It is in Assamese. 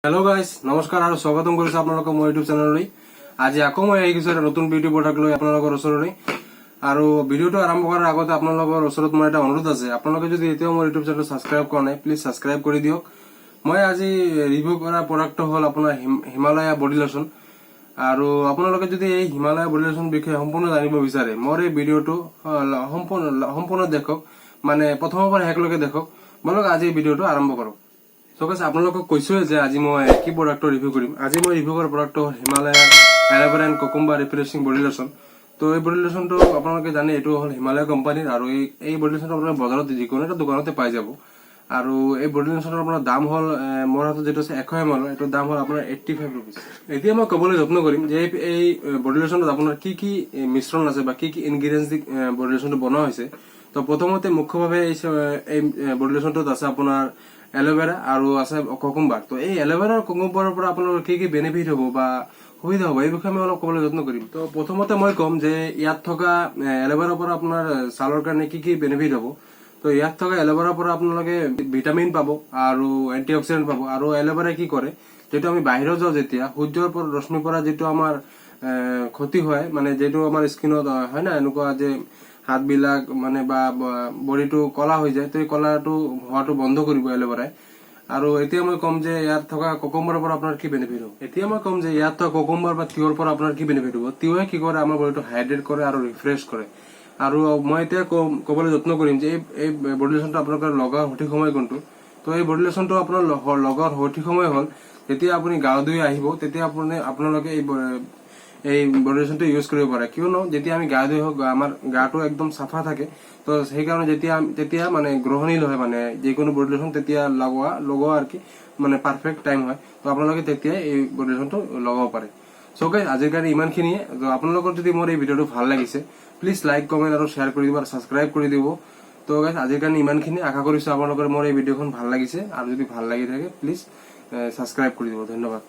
हेलो गाइस नमस्कार और स्वागतम কৰিছো আপোনালোকক মোৰ ইউটিউব চেনেললৈ। আজি আকৌ মই আহি গৈছো এটা নতুন বিউটি প্ৰডাক্ট লৈ আপোনালোকৰ ওচৰলৈ। আৰু ভিডিওটো আৰম্ভ কৰাৰ আগতে আপোনালোকৰ ওচৰত মোৰ এটা অনুৰোধ আছে, আপোনালোকে যদি এতিয়াও মোৰ ইউটিউব চেনেলটো সাবস্ক্ৰাইব কৰা নাই প্লিজ সাবস্ক্ৰাইব কৰি দিয়ক। মই আজি ৰিভিউ কৰা প্ৰডাক্টটো হ'ল আপোনাৰ হিমালয়া বডি লোশন। আৰু আপোনালোকে যদি এই হিমালয়া বডি লোশন বিষয়ে সম্পূৰ্ণ জানিব বিচাৰে মোৰ এই ভিডিওটো সম্পূৰ্ণ দেখক, মানে প্ৰথমৰ পৰা শেষলৈকে দেখক। বলক আজি ভিডিওটো আৰম্ভ কৰোঁ। তো গাইস আপোনালোকক কৈছোৱে যে আজি মই কি প্ৰডাক্টৰ ৰিভিউ কৰিম। আজি মই ৰিভিউ কৰা প্ৰডাক্টটো Himalaya aloe vera and cucumber refreshing body lotion. তো এই বডি লোশনটো আপোনালোকে জানে এইটো হ'ল হিমালয়া কোম্পানীৰ, আৰু এই বডি লোশনটো আপোনাৰ বজাৰত যিকোনো এটা দোকানতে পাই যাব। আৰু এই বডি লোশনৰ আপোনাৰ দাম হ'ল মোৰ হাতত যেটো আছে 100 ml, এইটোৰ দাম হ'ল আপোনাৰ 85 rupees। এতিয়া মই ক'বলৈ যত্ন কৰিম যে এই বডি লোশনটোত আপোনাৰ কি কি মিশ্ৰণ আছে বা কি কি ইনগ্ৰেডিয়েন্টছ দি বডি লোশনটো বনোৱা হৈছে। তো প্ৰথমতে মুখ্যভাৱে এই বডি লোশনটোত আছে আপোনাৰ এল'ভেৰা আৰু আছে কুকুম্বাৰ। তো এই এল'ভেৰা আৰু কুকুম্বাৰৰ পৰা আপোনালোকৰ কি কি বেনিফিট হ'ব বা সুবিধা হ'ব এই বিষয়ে মই অলপ ক'বলৈ যত্ন কৰিম। তো প্ৰথমতে মই ক'ম যে ইয়াত থকা এল'ভেৰাৰ পৰা আপোনাৰ ছালৰ কাৰণে কি কি বেনিফিট হ'ব। তো ইয়াত থকা এল'ভেৰাৰ পৰা আপোনালোকে ভিটামিন পাব আৰু এন্টি অক্সিডেন্ট পাব। আৰু এল'ভেৰাই কি কৰে, যেটো আমি বাহিৰত যাওঁ যেতিয়া সূৰ্যৰ পৰা ৰশ্মিৰ পৰা যেটো আমাৰ ক্ষতি হয়, মানে যেটো আমাৰ স্কিনত হয় না এনেকুৱা যে হাত বিলাক মানে বা বডিটো কলা হৈ যায়, তো এই কলাটো হোৱাটো বন্ধ কৰিব এল'ভেৰাই। আৰু এতিয়া মই ক'ম যে ইয়াত থকা কুকুম্বাৰৰ পৰা আপোনাৰ কি বেনিফিট হ'ব। এতিয়া মই ক'ম যে ইয়াত থকা কুকুম্বাৰ বা তিয়ৰ পৰা আপোনাৰ কি বেনিফিট হ'ব। তিয়হে কি কৰে, আমাৰ বডিটো হাইড্ৰেট কৰে আৰু ৰিফ্ৰেছ কৰে। আৰু মই এতিয়া ক'বলৈ যত্ন কৰিম যে এই বডি লোশনটো আপোনালোকৰ লগাৰ সঠিক সময় কোনটো। তো এই বডি লোশনটো আপোনাৰ লগাৰ সঠিক সময় হ'ল যেতিয়া আপুনি গা ধুই আহিব, তেতিয়া আপোনালোকে এই বডি লোশনটো ইউজ কৰিব পাৰে। কিয়নো যেতিয়া আমি গা ধুই আমাৰ গাটো একদম চাফা থাকে, তো সেইকাৰণে তেতিয়া মানে গ্ৰহণীয় হয়, মানে যিকোনো বডি লোশন তেতিয়া লগোৱা আৰ কি মানে পাৰফেক্ট টাইম হয়। তো আপোনালোকে তেতিয়া এই বডি লোশনটো লগাব পাৰে। সো গাইস আজিৰ কাৰণে ইমানখিনিয়ে। তো আপোনালোকৰ যদি মোৰ এই ভিডিওটো ভাল লাগিছে প্লিজ লাইক কমেন্ট আৰু শ্বেয়াৰ কৰি দিব আৰু সাবস্ক্ৰাইব কৰি দিব। তো গাইস আজিৰ কাৰণে ইমানখিনি। আশা কৰিছো আপোনালোকৰ মোৰ এই ভিডিওখন ভাল লাগিছে, আৰু যদি ভাল লাগি থাকে প্লিজ সাবস্ক্ৰাইব কৰি দিব। ধন্যবাদ।